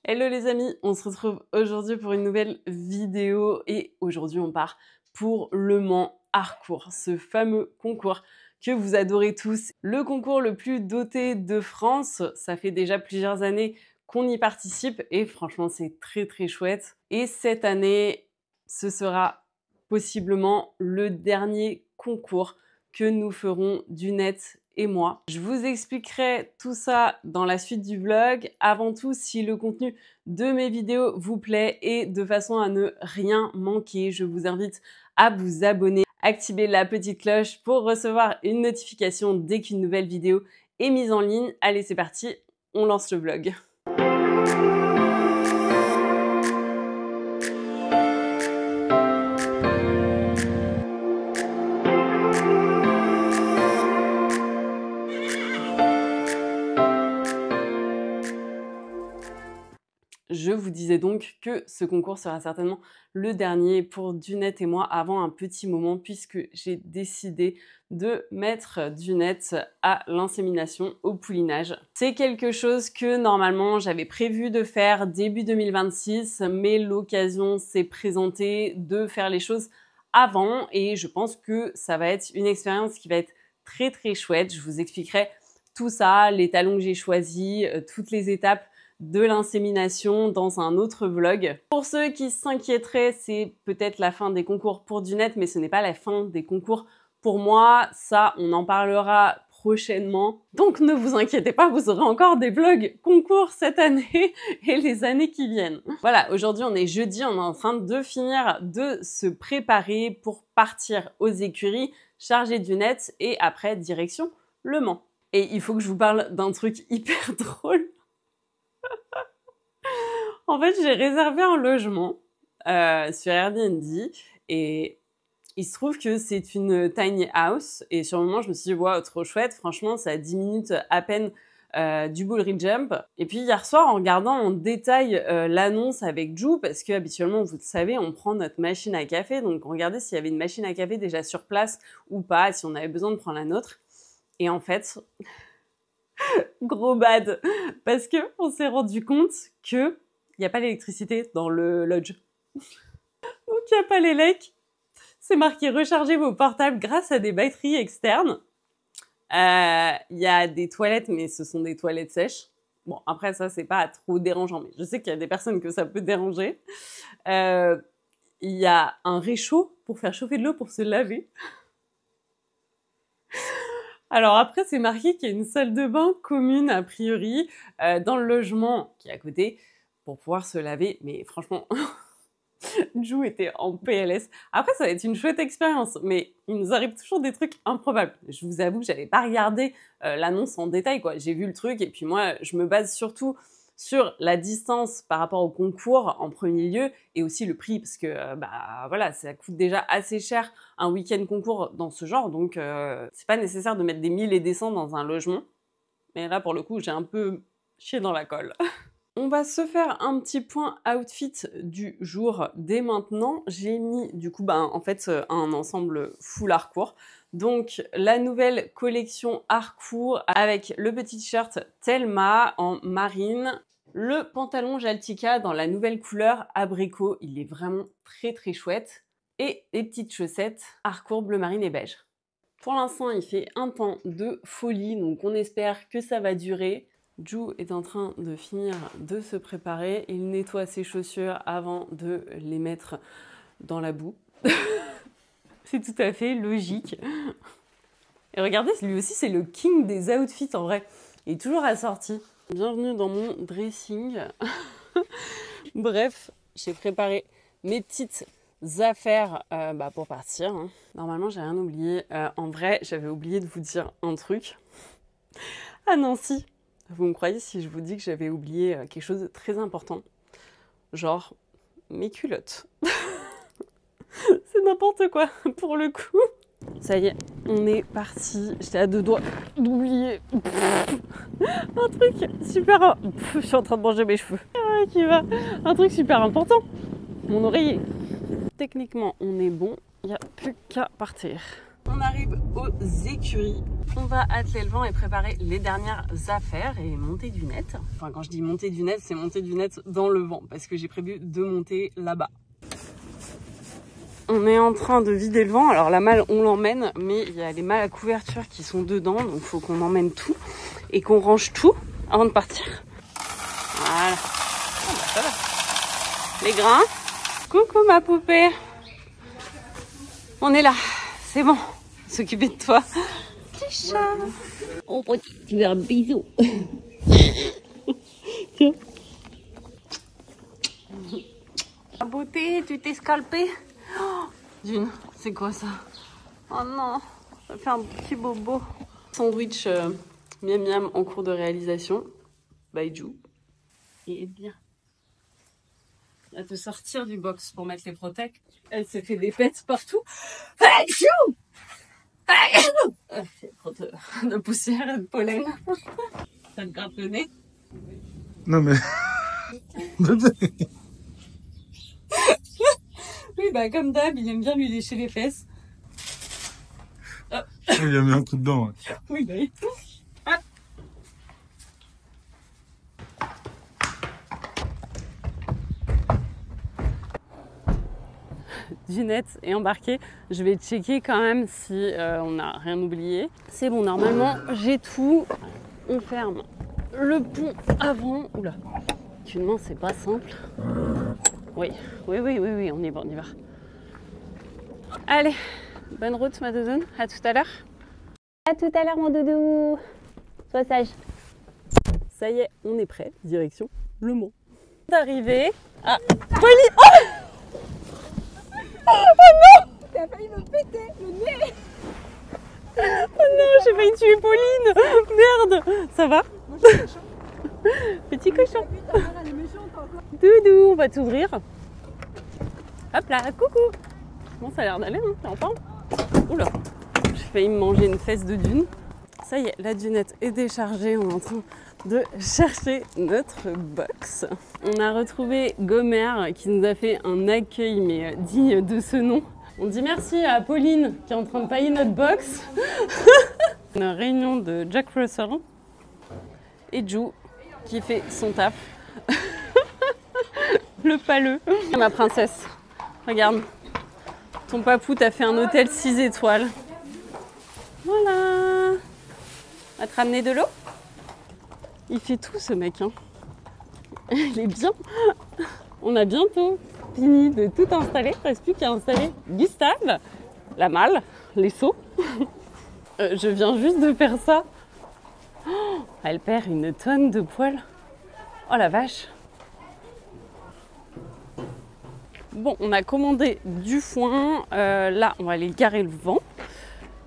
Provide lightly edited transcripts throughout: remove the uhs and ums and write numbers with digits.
Hello les amis, on se retrouve aujourd'hui pour une nouvelle vidéo et aujourd'hui on part pour Le Mans Harcourt, ce fameux concours que vous adorez tous. Le concours le plus doté de France, ça fait déjà plusieurs années qu'on y participe et franchement c'est très chouette. Et cette année, ce sera possiblement le dernier concours que nous ferons Dunette et moi. Je vous expliquerai tout ça dans la suite du vlog. Avant tout, si le contenu de mes vidéos vous plaît et de façon à ne rien manquer, je vous invite à vous abonner, activer la petite cloche pour recevoir une notification dès qu'une nouvelle vidéo est mise en ligne. Allez, c'est parti, on lance le vlog. Je vous disais donc que ce concours sera certainement le dernier pour Dunette et moi avant un petit moment puisque j'ai décidé de mettre Dunette à l'insémination au poulinage. C'est quelque chose que normalement j'avais prévu de faire début 2026 mais l'occasion s'est présentée de faire les choses avant et je pense que ça va être une expérience qui va être très chouette. Je vous expliquerai tout ça, les talons que j'ai choisis, toutes les étapes de l'insémination dans un autre vlog. Pour ceux qui s'inquiéteraient, c'est peut-être la fin des concours pour Dunette, mais ce n'est pas la fin des concours pour moi. Ça, on en parlera prochainement. Donc ne vous inquiétez pas, vous aurez encore des vlogs concours cette année et les années qui viennent. Voilà, aujourd'hui on est jeudi, on est en train de finir de se préparer pour partir aux écuries, charger Dunette et après direction Le Mans. Et il faut que je vous parle d'un truc hyper drôle. En fait, j'ai réservé un logement sur Airbnb et il se trouve que c'est une tiny house et sur le moment, je me suis dit, wow, trop chouette, franchement, c'est à 10 minutes à peine du Bullring Jump. Et puis hier soir, en regardant en détail l'annonce avec Ju, parce que habituellement, vous le savez, on prend notre machine à café, donc on regardait s'il y avait une machine à café déjà sur place ou pas, si on avait besoin de prendre la nôtre. Et en fait, gros bad, parce que on s'est rendu compte que il n'y a pas l'électricité dans le lodge. Donc il n'y a pas l'élec. C'est marqué recharger vos portables grâce à des batteries externes. Il y a des toilettes, mais ce sont des toilettes sèches. Bon, après ça, c'est pas trop dérangeant, mais je sais qu'il y a des personnes que ça peut déranger. Il y a un réchaud pour faire chauffer de l'eau pour se laver. Alors après, c'est marqué qu'il y a une salle de bain commune, a priori, dans le logement qui est à côté, pour pouvoir se laver. Mais franchement, Ju était en PLS. Après, ça va être une chouette expérience, mais il nous arrive toujours des trucs improbables. Je vous avoue que j'avais pas regardé l'annonce en détail, quoi. J'ai vu le truc et puis moi, je me base surtout sur la distance par rapport au concours en premier lieu et aussi le prix parce que bah voilà, ça coûte déjà assez cher un week-end concours dans ce genre, donc c'est pas nécessaire de mettre des 1000 et des cents dans un logement. Mais là, pour le coup, j'ai un peu chié dans la colle. On va se faire un petit point outfit du jour dès maintenant. J'ai mis du coup en fait un ensemble full Harcourt. Donc la nouvelle collection Harcourt avec le petit t-shirt Thelma en marine, le pantalon Jaltica dans la nouvelle couleur abricot, il est vraiment très chouette, et les petites chaussettes Harcourt bleu marine et beige. Pour l'instant il fait un temps de folie, donc on espère que ça va durer. Ju est en train de finir de se préparer. Il nettoie ses chaussures avant de les mettre dans la boue. C'est tout à fait logique. Et regardez, lui aussi, c'est le king des outfits en vrai. Il est toujours assorti. Bienvenue dans mon dressing. Bref, j'ai préparé mes petites affaires pour partir. Hein. Normalement, j'ai rien oublié. En vrai, j'avais oublié de vous dire un truc. À Nancy. Vous me croyez si je vous dis que j'avais oublié quelque chose de très important? Genre, mes culottes. C'est n'importe quoi, pour le coup. Ça y est, on est parti. J'étais à deux doigts d'oublier un truc super... je suis en train de manger mes cheveux. Qui va. Un truc super important. Mon oreiller. Techniquement, on est bon. Il n'y a plus qu'à partir. On arrive aux écuries. On va atteler le vent et préparer les dernières affaires et monter du net. Enfin, quand je dis monter du net, c'est monter du net dans le vent parce que j'ai prévu de monter là-bas. On est en train de vider le vent. Alors la malle, on l'emmène, mais il y a les malles à couverture qui sont dedans. Donc il faut qu'on emmène tout et qu'on range tout avant de partir. Voilà. Oh, bah, ça va. Les grains. Coucou ma poupée. On est là. C'est bon. S'occuper de toi. Petit chat. Oh petit, tu veux un bisou. La beauté, tu t'es scalpé. Oh, Dune, c'est quoi ça? Oh non, ça fait un petit bobo. Sandwich miam miam en cours de réalisation. By Ju. Et bien. Elle va te sortir du box pour mettre les protects. Elle s'est fait des pets partout. C'est trop de poussière et de pollen. Ça te gratte le nez? Non mais... Oui, bah comme d'hab, il aime bien lui lécher les fesses. Il a mis un coup dedans. Ouais. Oui, bah oui. Ah. Ginette est embarquée. Je vais checker quand même si on n'a rien oublié. C'est bon, normalement, j'ai tout. On ferme le pont avant. Oula, finalement, c'est pas simple. Oui, on y va, on y va. Allez, bonne route, ma doudoune. À tout à l'heure. À tout à l'heure mon doudou. Sois sage. Ça y est, on est prêt. Direction Le Mans. D'arriver. Ah, Pauline. Oh, non! T'as failli me péter le nez. Oh non, j'ai failli tuer Pauline. Merde. Ça va? Petit cochon. Doudou, on va t'ouvrir. Hop là, coucou. Bon, ça a l'air d'aller, hein? T'es en forme? Oula, j'ai failli me manger une fesse de Dune. Ça y est, la dunette est déchargée. On est en train de chercher notre box. On a retrouvé Gomer qui nous a fait un accueil mais digne de ce nom. On dit merci à Pauline qui est en train de pailler notre box. Une réunion de Jack Russell et Ju qui fait son taf. Le paleux. Ma princesse, regarde. Ton papou t'a fait un hôtel 6 étoiles. Voilà. Va te ramener de l'eau? Il fait tout ce mec. Hein. Il est bien. On a bientôt fini de tout installer. Il ne reste plus qu'à installer Gustave, la malle, les seaux. Je viens juste de faire ça. Oh, elle perd une tonne de poils. Oh la vache. Bon, on a commandé du foin. Là, on va aller garer le vent.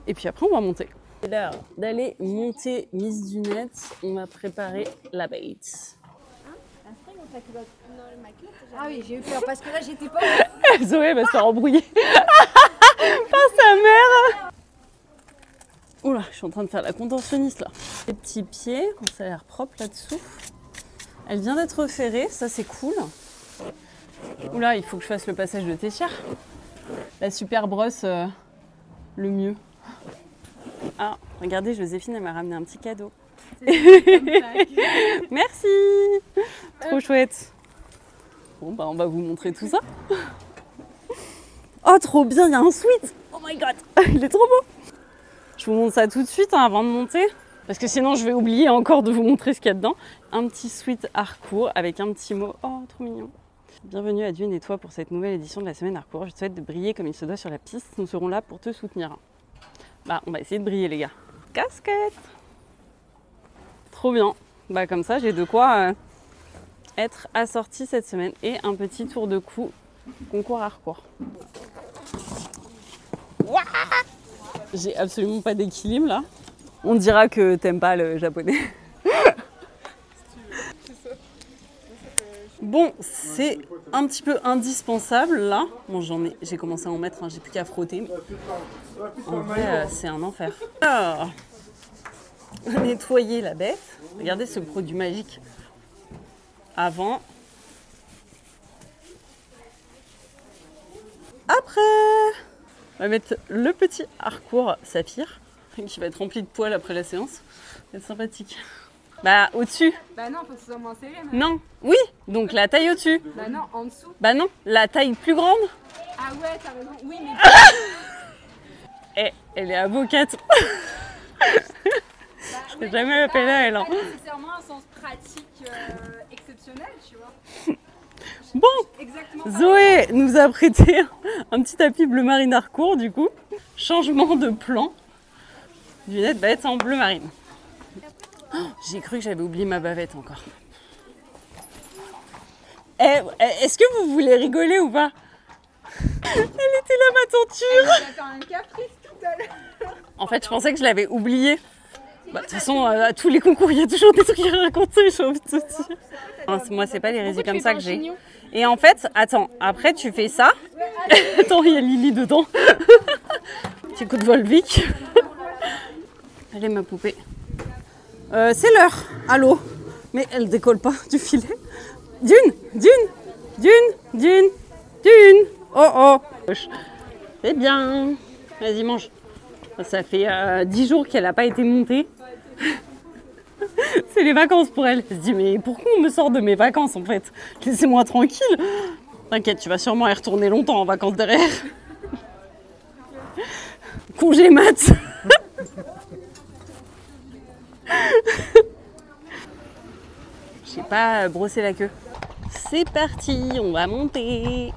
Et puis après, on va monter. C'est l'heure d'aller monter Miss Dunette. On va préparer la bête. Ah oui, j'ai eu peur parce que là j'étais pas. Zoé va se faire embrouiller par sa mère. Oula, je suis en train de faire la contentionniste là. Les petits pieds, ça a l'air propre là-dessous. Elle vient d'être ferrée, ça c'est cool. Oula, il faut que je fasse le passage de Tessière. La super brosse, le mieux. Ah, regardez, Joséphine, elle m'a ramené un petit cadeau. Merci. Trop chouette. Bon, bah, on va vous montrer tout ça. Oh, trop bien, il y a un sweat. Oh my god, il est trop beau. Je vous montre ça tout de suite hein, avant de monter. Parce que sinon, je vais oublier encore de vous montrer ce qu'il y a dedans. Un petit sweat Harcourt avec un petit mot. Oh, trop mignon. Bienvenue à Dune et toi pour cette nouvelle édition de la semaine Harcourt. Je te souhaite de briller comme il se doit sur la piste. Nous serons là pour te soutenir. Bah, on va essayer de briller, les gars. Casquette. Trop bien. Bah, comme ça, j'ai de quoi être assortie cette semaine. Et un petit tour de cou concours Harcourt. J'ai absolument pas d'équilibre, là. On dira que t'aimes pas le japonais. Bon, c'est un petit peu indispensable là. Bon, j'ai commencé à en mettre, hein, j'ai plus qu'à frotter. Mais en vrai, c'est un enfer. Alors, nettoyer la bête. Regardez ce produit magique. Avant. Après. On va mettre le petit Harcourt Saphir qui va être rempli de poils après la séance. C'est sympathique. Bah au-dessus. Bah non, faut que ce soit moins serré. Non. Oui, donc la taille au-dessus. Bah non, en dessous. Bah non, la taille plus grande. Ah ouais, t'as raison. Oui, mais... Eh, elle est avocate. Je n'ai jamais appelé à elle. Hein. Pas nécessairement un sens pratique exceptionnel, tu vois. Bon, Exactement. Zoé nous a prêté un petit tapis bleu marine Harcourt du coup. Changement de plan. Lunette va être en bleu marine. Oh, j'ai cru que j'avais oublié ma bavette encore. Est-ce que vous voulez rigoler ou pas? Elle était là ma tenture. Elle a quand même caprice tout à l'heure. En fait, je pensais que je l'avais oublié. Bah, de toute façon, à tous les concours, il y a toujours des trucs à raconter, j'ai envie de te dire. Moi, c'est pas les résis comme ça que j'ai. Et en fait, attends, après tu fais ça. Attends, il y a Lily dedans. Petit coup de Volvic. Allez, ma poupée. C'est l'heure. Allô? Mais elle décolle pas du filet. Dune. Oh oh. C'est bien. Vas-y, mange. Ça fait 10 jours qu'elle n'a pas été montée. C'est les vacances pour elle. Elle se dit, mais pourquoi on me sort de mes vacances en fait? Laissez-moi tranquille. T'inquiète, tu vas sûrement y retourner longtemps en vacances derrière. Congé mat. J'ai pas brossé la queue. C'est parti, on va monter.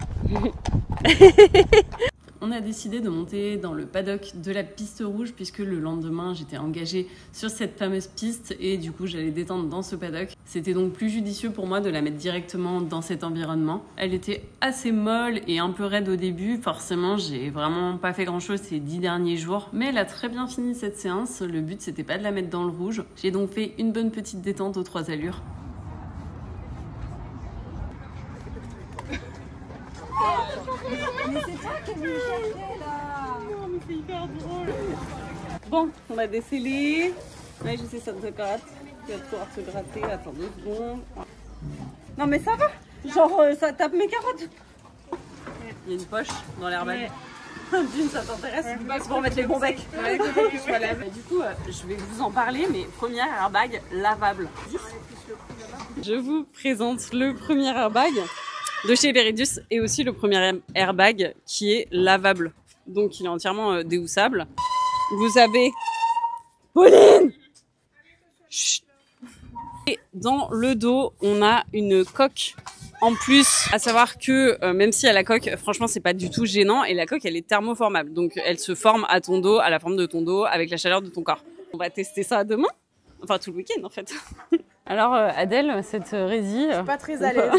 On a décidé de monter dans le paddock de la piste rouge puisque le lendemain j'étais engagée sur cette fameuse piste et du coup j'allais détendre dans ce paddock. C'était donc plus judicieux pour moi de la mettre directement dans cet environnement. Elle était assez molle et un peu raide au début, forcément j'ai vraiment pas fait grand chose ces 10 derniers jours, mais elle a très bien fini cette séance. Le but c'était pas de la mettre dans le rouge. J'ai donc fait une bonne petite détente aux 3 allures. Mais c'est toi qui es venu chercher là. Non mais c'est hyper drôle. Bon, on va déceler. Ouais, je sais, ça te gratte. Tu vas pouvoir te gratter. Attends 2 secondes. Non mais ça va. Genre ça tape mes carottes. Il y a une poche dans l'airbag. D'une, ça t'intéresse? C'est pour mettre les bons becs. Ouais, du coup, je vais vous en parler, mais premier airbag lavable. Je vous présente le premier airbag de chez Veridus et aussi le premier airbag qui est lavable. Donc il est entièrement déhoussable. Vous avez Pauline. Chut. Et dans le dos, on a une coque en plus, à savoir que même si à la coque, franchement c'est pas du tout gênant et la coque elle est thermoformable. Donc elle se forme à ton dos, à la forme de ton dos avec la chaleur de ton corps. On va tester ça demain. Enfin tout le week-end en fait. Alors Adèle, cette résie... Pas très à l'aise.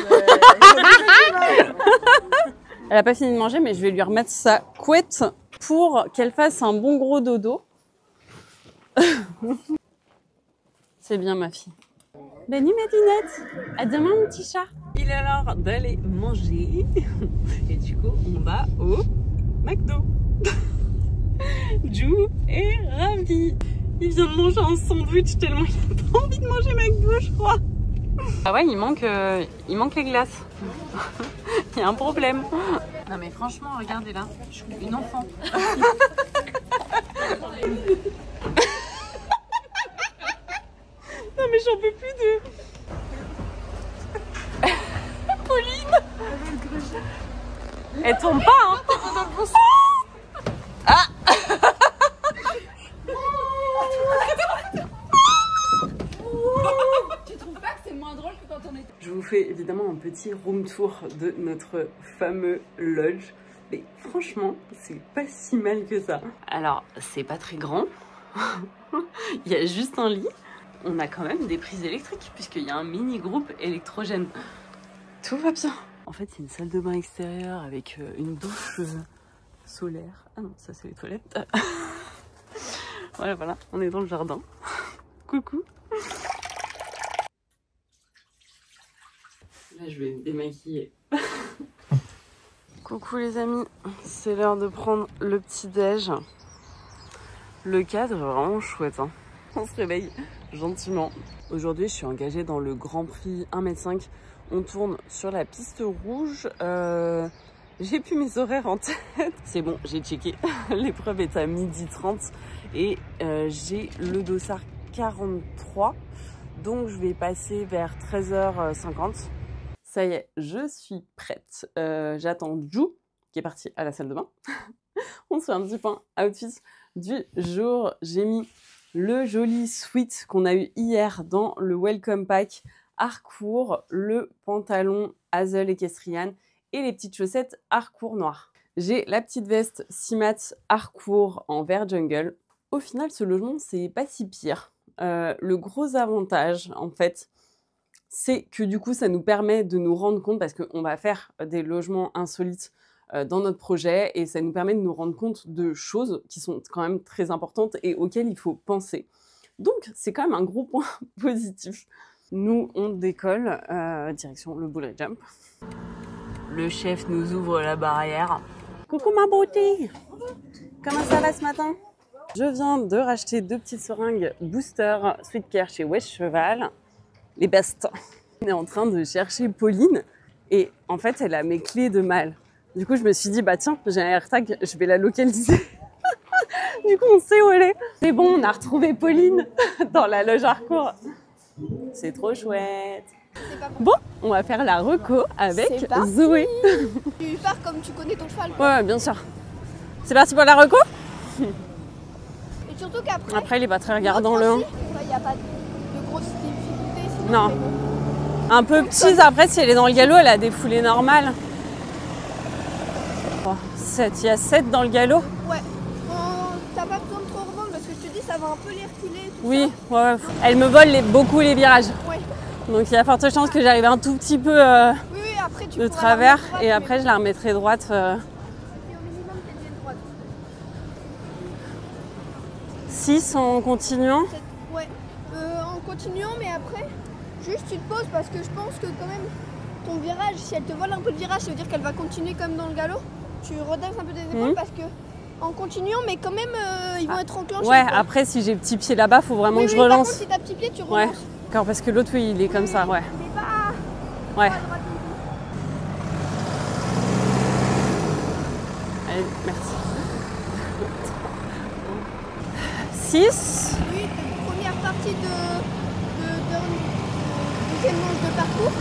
Elle a pas fini de manger, mais je vais lui remettre sa couette pour qu'elle fasse un bon gros dodo. C'est bien ma fille. Bonne nuit Madinette. À demain mon petit chat. Il est l'heure d'aller manger. Et du coup, on va au McDo. Jou est ravi. Il vient de manger un sandwich tellement il a pas envie de manger McDo, je crois. Ah ouais, il manque les glaces. Il y a un problème. Non mais franchement, regardez là, je suis une enfant. Non mais j'en peux plus de... Pauline. Elle tombe pas, hein. Ah. Tu trouves pas que c'est moins drôle que quand on est... Je vous fais évidemment un petit room tour de notre fameux lodge. Mais franchement, c'est pas si mal que ça. Alors, c'est pas très grand. Il y a juste un lit. On a quand même des prises électriques puisqu'il y a un mini groupe électrogène. Tout va bien. En fait, c'est une salle de bain extérieure avec une douche solaire. Ah non, ça c'est les toilettes. Voilà, on est dans le jardin. Coucou. Là, je vais me démaquiller. Coucou les amis, c'est l'heure de prendre le petit déj. Le cadre est vraiment chouette, hein. On se réveille gentiment. Aujourd'hui, je suis engagée dans le Grand Prix 1,5 m. On tourne sur la piste rouge. J'ai plus mes horaires en tête. C'est bon, j'ai checké. L'épreuve est à 12h30 et j'ai le dossard 43. Donc je vais passer vers 13h50. Ça y est, je suis prête. J'attends Ju qui est partie à la salle de bain. On se fait un petit point outfit du jour. J'ai mis le joli sweat qu'on a eu hier dans le Welcome Pack Harcourt, le pantalon Hazel Equestrian et les petites chaussettes Harcourt noires. J'ai la petite veste Simat Harcourt en vert jungle. Au final, ce logement, c'est pas si pire. Le gros avantage, en fait, c'est que du coup, ça nous permet de nous rendre compte, parce qu'on va faire des logements insolites dans notre projet, et ça nous permet de nous rendre compte de choses qui sont quand même très importantes et auxquelles il faut penser. Donc, c'est quand même un gros point positif. Nous, on décolle, direction le bullet jump. Le chef nous ouvre la barrière. Coucou ma beauté! Comment ça va ce matin? Je viens de racheter 2 petites seringues Booster Sweet Care chez West Cheval. Les best. On est en train de chercher Pauline et en fait, elle a mes clés de malle. Du coup, je me suis dit, bah tiens, j'ai un AirTag, je vais la localiser. Du coup, on sait où elle est. C'est bon, on a retrouvé Pauline dans la loge Harcourt. C'est trop chouette. Bon, on va faire la reco avec Zoé. Tu pars comme tu connais ton cheval. Ouais, bien sûr. C'est parti pour la reco? Et surtout qu'après... Après, il est pas très regardant le 1. Il n'y a pas de grosses difficultés. Sinon, Non. Un peu petite, après, si elle est dans le galop, elle a des foulées normales. 7, il y a 7 dans le galop. Ouais. T'as pas besoin de trop remonter parce que je te dis, ça va un peu les reculer. Oui, ouais. Elle me vole beaucoup les virages. Ouais. Donc il y a forte chance que j'arrive un tout petit peu Oui, après, tu de pourras travers la droite, et après je la remettrai droite. Et au minimum, qu'elle vienne droite. 6 en continuant. Ouais. En continuant, mais après, juste tu te poses parce que je pense que quand même, ton virage, si elle te vole un peu le virage, ça veut dire qu'elle va continuer comme dans le galop. Tu redresses un peu tes épaules parce que en continuant, mais quand même, ils vont être enclenchés. Ouais, quoi. après si j'ai petit pied là-bas, faut vraiment Oui, que je oui, relance. Par contre, si t'as petit pied, tu relances. Ouais, d'accord, parce que l'autre, oui, il est comme ça, ouais. Il est pas... Ouais. pas à droite du tout. Allez, merci. 6. Oui, première partie de deuxième manche de parcours.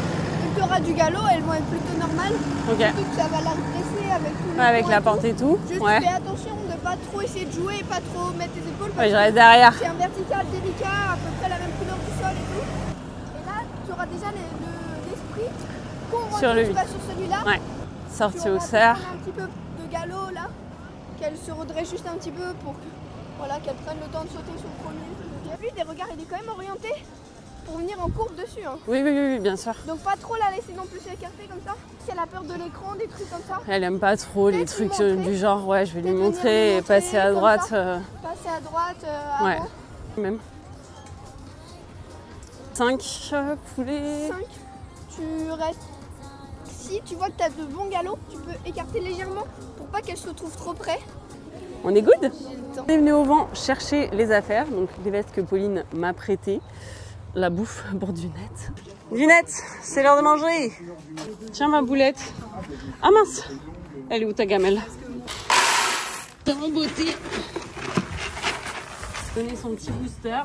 Donc tu auras du galop, elles vont être plutôt normales. Ok. Surtout que ça va la redresser avec tout le Avec poids la et porte et tout. Juste Ouais. fais attention de ne pas trop essayer de jouer et pas trop mettre tes épaules. Ouais, je reste derrière. C'est un vertical délicat, à peu près la même couleur du sol et tout. Et là, tu auras déjà l'esprit qu'on Sur le 8. sur celui-là. Ouais. Tu Sortie auras au cerf. besoin un petit peu de galop là, qu'elle se redresse juste un petit peu pour que, voilà, qu'elle prenne le temps de sauter sur le premier. Lui, des regards, il est quand même orienté pour venir en courbe dessus. Hein. Oui, oui, oui, bien sûr. Donc pas trop la laisser non plus s'écarter comme ça. Si elle a peur de l'écran, des trucs comme ça, Elle aime pas trop les Peut-être lui trucs montrer. du genre, ouais, je vais lui Peut-être venir montrer lui et montrer passer à comme droite. ça. Passer à droite Ouais, avant. même. 5 poulets. 5, tu restes. Si tu vois que tu as de bons galops, tu peux écarter légèrement pour pas qu'elle se trouve trop près. On est good? J'ai le temps. On est venu au vent chercher les affaires, donc les vestes que Pauline m'a prêtées, la bouffe pour Dunette. Dunette, c'est l'heure de manger. Tiens ma boulette. Ah mince, elle est où ta gamelle? En beauté. Donner son petit booster.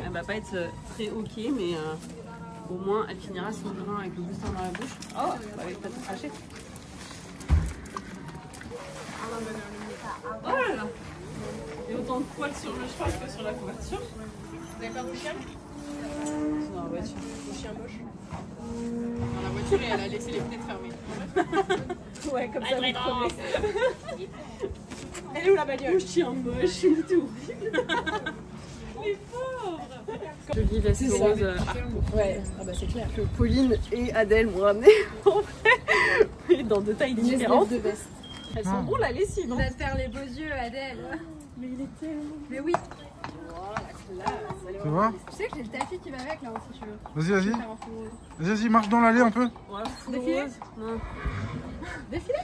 Elle va pas être très ok, mais au moins elle finira son grain avec le booster dans la bouche. Oh, elle va pas tout cracher. Oh là là. Il y a autant de poils sur le cheval que sur la couverture. D'accord, Michel? Dans la voiture. Mon chien moche. Dans la voiture et elle a laissé les fenêtres fermées. Ouais, comme ça, vous prenez. Elle est où la bagnole? Mon chien moche, il est horrible. Les pauvres. Je lis la rose Ouais, ah bah c'est clair. que Pauline et Adèle m'ont ramené en vrai, mais dans deux tailles différentes. de veste. Elles sont bons la lessive. On va te faire les beaux yeux, Adèle. Mais il est tellement. Mais oui. Ça va? Tu sais que j'ai le tapis qui va avec là, si tu veux. Vas-y, Je vas-y. vais faire un fou rose. Vas-y, marche dans l'allée un peu. Ouais, full Défilé rose. Non. Défilé.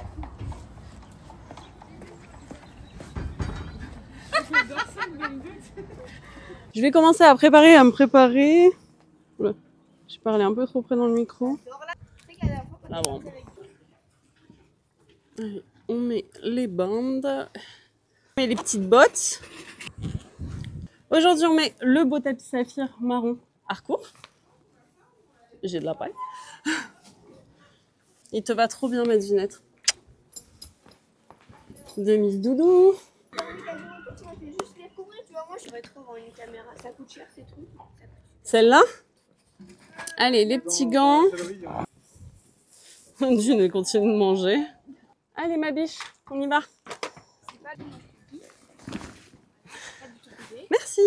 Je vais commencer à me préparer. Oula, j'ai parlé un peu trop près dans le micro. Ah bon. Allez, on met les bandes. On met les petites bottes. Aujourd'hui, on met le beau tapis saphir marron Harcourt. J'ai de la paille. Il te va trop bien, ma Ginette. Demise doudou. Tu vas juste les couvrir, tu vois. Moi, je pourrais trop avoir une caméra. Ça coûte cher, ces trucs. Celle-là. Allez, les petits gants. Dune continue de manger. Allez, ma biche, on y va. Merci.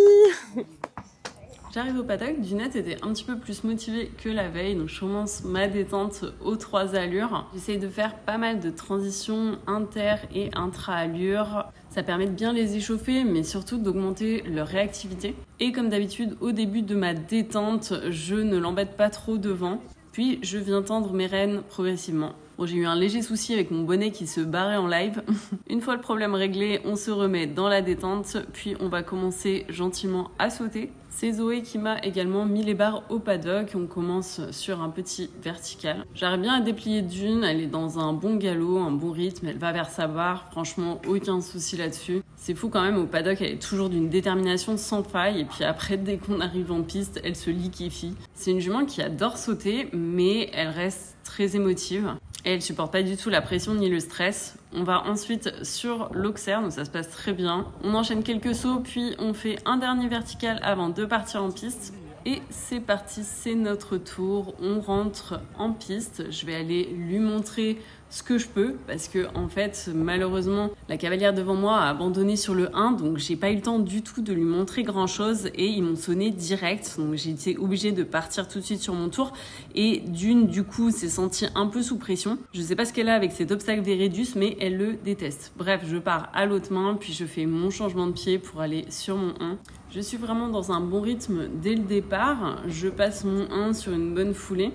J'arrive au paddock, Dunette était un petit peu plus motivée que la veille, donc je commence ma détente aux 3 allures. J'essaye de faire pas mal de transitions inter et intra-allures. Ça permet de bien les échauffer, mais surtout d'augmenter leur réactivité. Et comme d'habitude, au début de ma détente, je ne l'embête pas trop devant. Puis je viens tendre mes rênes progressivement. Bon, j'ai eu un léger souci avec mon bonnet qui se barrait en live. Une fois le problème réglé, on se remet dans la détente, puis on va commencer gentiment à sauter. C'est Zoé qui m'a également mis les barres au paddock. On commence sur un petit vertical. J'arrive bien à déplier Dune, elle est dans un bon galop, un bon rythme, elle va vers sa barre, franchement aucun souci là-dessus. C'est fou quand même, au paddock elle est toujours d'une détermination sans faille, et puis après dès qu'on arrive en piste, elle se liquéfie. C'est une jument qui adore sauter, mais elle reste très émotive. Et elle supporte pas du tout la pression ni le stress. On va ensuite sur l'Auxerre, donc ça se passe très bien. On enchaîne quelques sauts, puis on fait un dernier vertical avant de partir en piste. Et c'est parti, c'est notre tour. On rentre en piste. Je vais aller lui montrer ce que je peux, parce que en fait, malheureusement, la cavalière devant moi a abandonné sur le 1, donc j'ai pas eu le temps du tout de lui montrer grand chose et ils m'ont sonné direct, donc j'ai été obligée de partir tout de suite sur mon tour. Et Dune, du coup, s'est sentie un peu sous pression. Je sais pas ce qu'elle a avec cet obstacle Vérédus, mais elle le déteste. Bref, je pars à l'autre main, puis je fais mon changement de pied pour aller sur mon 1. Je suis vraiment dans un bon rythme dès le départ. Je passe mon 1 sur une bonne foulée.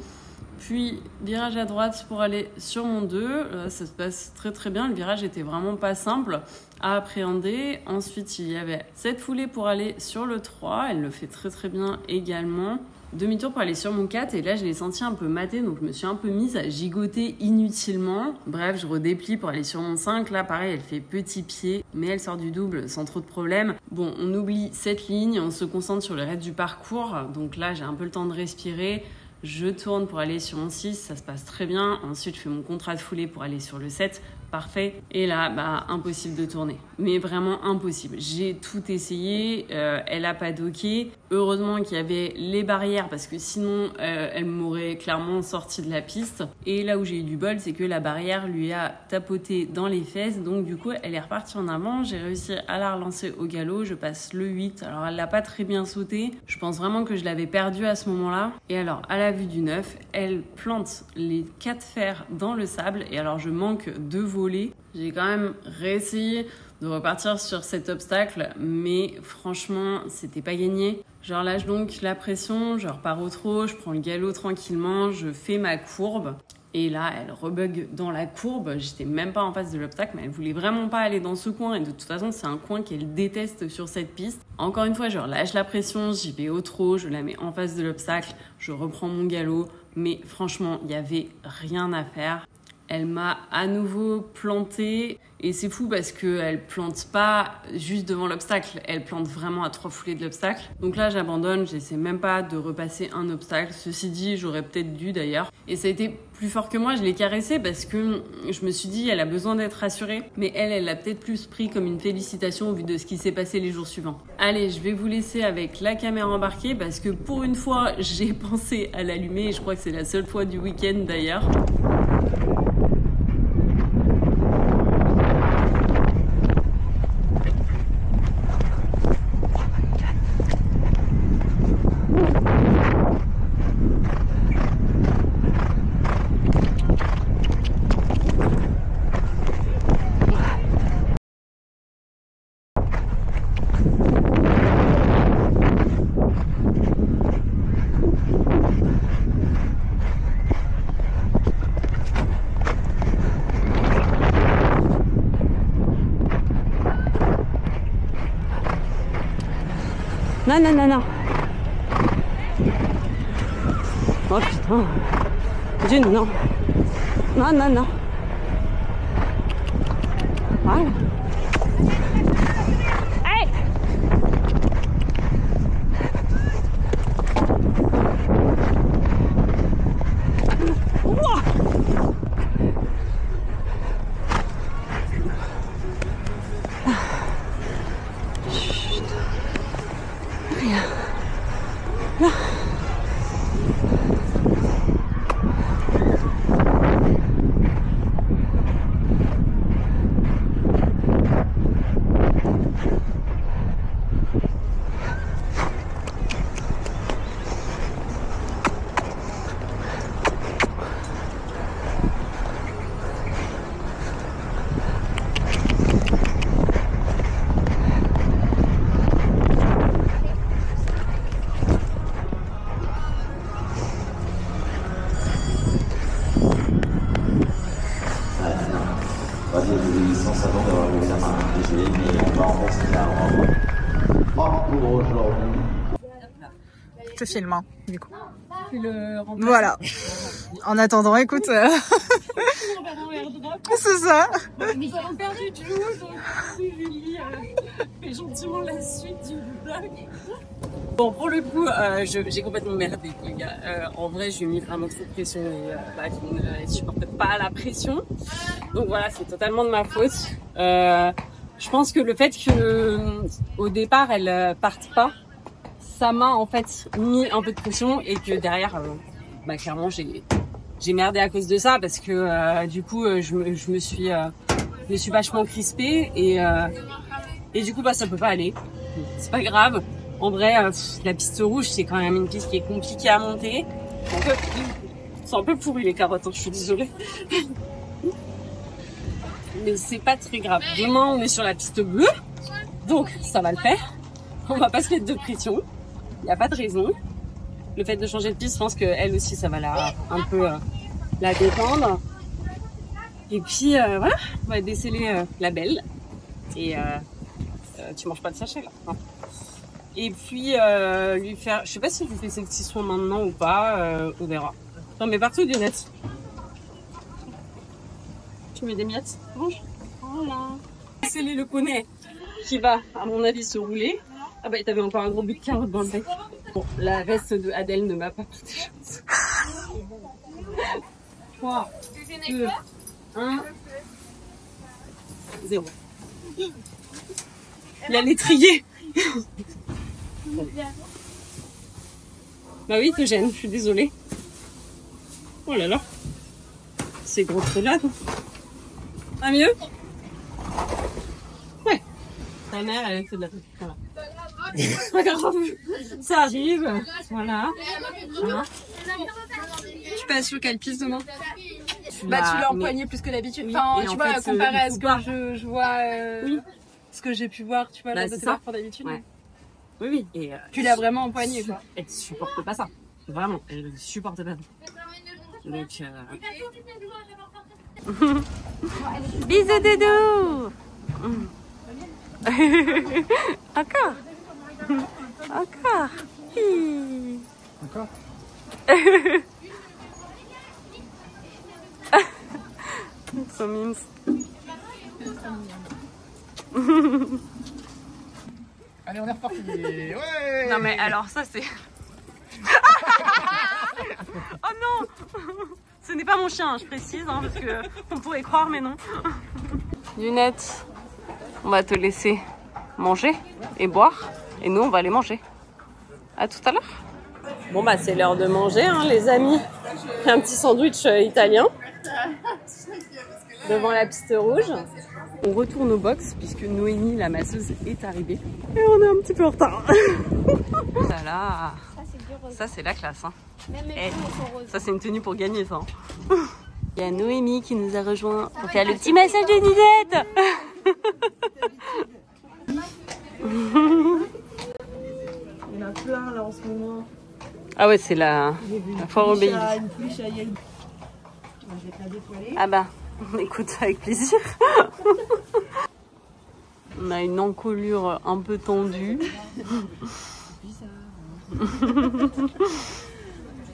Puis virage à droite pour aller sur mon 2, ça se passe très très bien, le virage était vraiment pas simple à appréhender. Ensuite il y avait cette foulée pour aller sur le 3, elle le fait très très bien également. Demi-tour pour aller sur mon 4 et là je l'ai senti un peu maté, donc je me suis un peu mise à gigoter inutilement. Bref, je redéplie pour aller sur mon 5, là pareil elle fait petit pied, mais elle sort du double sans trop de problèmes. Bon, on oublie cette ligne, on se concentre sur le reste du parcours, donc là j'ai un peu le temps de respirer. Je tourne pour aller sur mon 6, ça se passe très bien. Ensuite, je fais mon contrat de foulée pour aller sur le 7, parfait. Et là, bah, impossible de tourner. Mais vraiment impossible. J'ai tout essayé, elle a pas docké. Heureusement qu'il y avait les barrières parce que sinon, elle m'aurait clairement sorti de la piste. Et là où j'ai eu du bol, c'est que la barrière lui a tapoté dans les fesses. Donc du coup, elle est repartie en avant. J'ai réussi à la relancer au galop. Je passe le 8. Alors, elle l'a pas très bien sauté. Je pense vraiment que je l'avais perdue à ce moment-là. Et alors, à la vue du 9, elle plante les 4 fers dans le sable. Et alors, je manque 2 volets. J'ai quand même réessayé de repartir sur cet obstacle, mais franchement, c'était pas gagné. Je relâche donc la pression, je repars au trot, je prends le galop tranquillement, je fais ma courbe. Et là, elle rebug dans la courbe. J'étais même pas en face de l'obstacle, mais elle voulait vraiment pas aller dans ce coin. Et de toute façon, c'est un coin qu'elle déteste sur cette piste. Encore une fois, je relâche la pression, j'y vais au trot, je la mets en face de l'obstacle, je reprends mon galop. Mais franchement, il y avait rien à faire. Elle m'a à nouveau plantée et c'est fou parce qu'elle plante pas juste devant l'obstacle, elle plante vraiment à 3 foulées de l'obstacle. Donc là j'abandonne, j'essaie même pas de repasser un obstacle. Ceci dit, j'aurais peut-être dû d'ailleurs. Et ça a été plus fort que moi, je l'ai caressée parce que je me suis dit elle a besoin d'être rassurée. Mais elle l'a peut-être plus pris comme une félicitation au vu de ce qui s'est passé les jours suivants. Allez, je vais vous laisser avec la caméra embarquée parce que pour une fois j'ai pensé à l'allumer et je crois que c'est la seule fois du week-end d'ailleurs. Non, non, non, non. Oh putain. Dune, non. Non, non, non. mal. Hey! Ouah! Chut. Rien. Là. Je filme, hein, du coup. Voilà. En attendant, écoute. C'est ça. Nous avons perdu Joe, donc Julie fait gentiment la suite du vlog. Bon, pour le coup, j'ai complètement merdé, les gars. En vrai, j'ai mis vraiment trop de pression et Badine, elle supporte pas la pression. Donc voilà, c'est totalement de ma faute. Je pense que le fait que au départ, elle parte pas, ça m'a en fait mis un peu de pression et que derrière, clairement, j'ai merdé à cause de ça parce que du coup, je me suis vachement crispée et du coup, ça peut pas aller. C'est pas grave. En vrai, la piste rouge, c'est quand même une piste qui est compliquée à monter. C'est un peu pourri les carottes, hein, je suis désolée. Mais c'est pas très grave. Demain, on est sur la piste bleue, donc ça va le faire. On va pas se mettre de pression. Il n'y a pas de raison. Le fait de changer de piste, je pense qu'elle aussi, ça va un peu la détendre. Et puis voilà, on va déceler la belle. Et tu manges pas de sachet là. Hein. Et puis lui faire, je sais pas si je lui fais ses petits soins maintenant ou pas, on verra. Non mais partout des miettes. Tu mets des miettes, mange. Voilà. Déceler le poney qui va, à mon avis, se rouler. Ah bah t'avais encore un gros but de carotte dans le bec. Bon, la veste de Adèle ne m'a pas porté chance. 3, 2, 1, 0. Il y a l'étrier. Bah oui, te gêne, je suis désolée. Oh là là. C'est gros trop là. Ah mieux? Ouais. Ta mère, elle fait de la truc. Voilà. C'est pas grave. Ça arrive. Voilà. Voilà. Je suis pas sûre qu'elle pisse demain. Tu l'as empoigné plus que d'habitude. Oui, Enfin, et tu en vois, fait, comparé à il ce faut pas. que je vois, Oui. ce que j'ai pu voir, tu vois, Bah, là, c'est c'est ça. pour d'habitude. Ouais. Oui, oui. Et, Tu l'as vraiment empoigné, quoi. Elle supporte pas ça. Vraiment, elle supporte pas ça. Donc, bisous doudou. Encore. Encore. Hi. Encore? So means. Allez, on est reparti. Ouais. Non mais alors ça c'est... Oh non. Ce n'est pas mon chien, je précise, hein, parce que on pourrait croire mais non. Lunette, on va te laisser manger et boire et nous on va aller manger. À tout à l'heure. Bon bah c'est l'heure de manger hein, les amis. Un petit sandwich italien devant la piste rouge. On retourne au box puisque Noémie, la masseuse, est arrivée. Et on est un petit peu en retard. Ça là, ça c'est la classe. Hein. Ça c'est une tenue pour gagner ça. Hein. Il y a Noémie qui nous a rejoint pour faire le petit massage de Ninette. Il y en a plein là en ce moment. Ah ouais, c'est la foire au baby. Une pluche à Yael. Je vais te la décoller. Ah bah, écoute, avec plaisir. On a une encolure un peu tendue.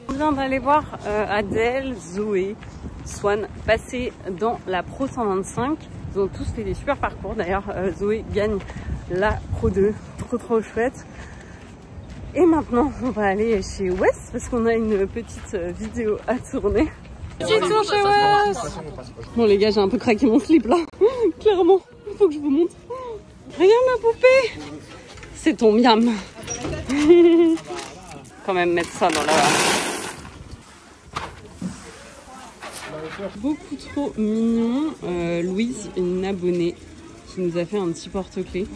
On vient d'aller voir Adèle, Zoé, Swan passer dans la Pro 125. Ils ont tous fait des super parcours. D'ailleurs, Zoé gagne la Pro 2. Trop chouette. Et maintenant, on va aller chez Wes parce qu'on a une petite vidéo à tourner. Petit tour chez Wes. Bon les gars, j'ai un peu craqué mon slip là. Clairement, il faut que je vous montre. Regarde ma poupée. C'est ton miam. Quand même mettre ça dans la... Beaucoup trop mignon. Louise, une abonnée, qui nous a fait un petit porte-clés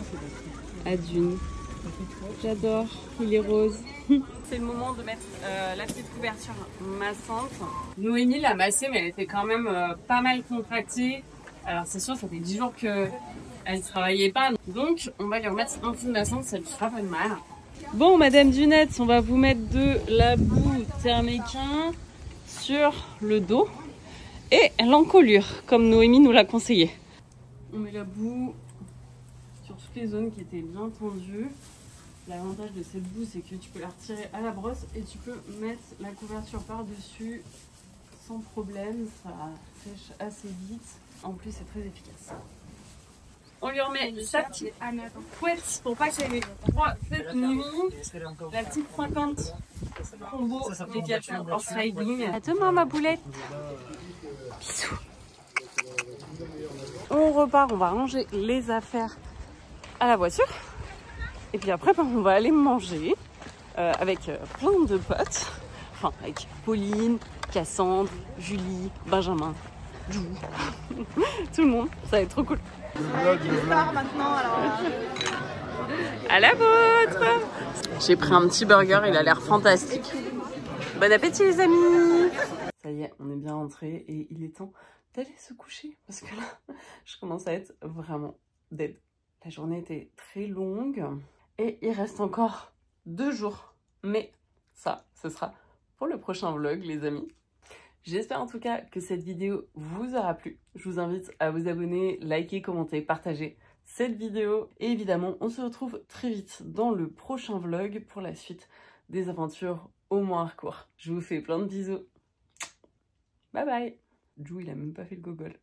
à Dune. J'adore, il est rose. C'est le moment de mettre la petite couverture massante. Noémie l'a massée, mais elle était quand même pas mal contractée. Alors c'est sûr, ça fait 10 jours qu'elle ne travaillait pas. Donc on va lui remettre un peu de massante, ça ne fera pas de mal. Bon, Madame Dunette, on va vous mettre de la boue thermiquin sur le dos et l'encolure, comme Noémie nous l'a conseillé. On met la boue sur toutes les zones qui étaient bien tendues. L'avantage de cette boue, c'est que tu peux la retirer à la brosse et tu peux mettre la couverture par-dessus sans problème. Ça sèche assez vite. En plus, c'est très efficace. On lui remet sa petite couette pour pas qu'elle ait trois cette nuit. La petite 50 combo déviature en sliding. À demain, ma boulette. Bisous. On repart, on va ranger les affaires à la voiture. Et puis après, on va aller manger avec plein de potes. Enfin, avec Pauline, Cassandre, Julie, Benjamin, Jou. Tout le monde. Ça va être trop cool. Maintenant, alors... À la vôtre. J'ai pris un petit burger, il a l'air fantastique. Bon appétit les amis. Ça y est, on est bien rentrés et il est temps d'aller se coucher. Parce que là, je commence à être vraiment dead. La journée était très longue. Et il reste encore 2 jours. Mais ça, ce sera pour le prochain vlog, les amis. J'espère en tout cas que cette vidéo vous aura plu. Je vous invite à vous abonner, liker, commenter, partager cette vidéo. Et évidemment, on se retrouve très vite dans le prochain vlog pour la suite des aventures au Mont Harcourt. Je vous fais plein de bisous. Bye bye. Jou, il a même pas fait le gogol.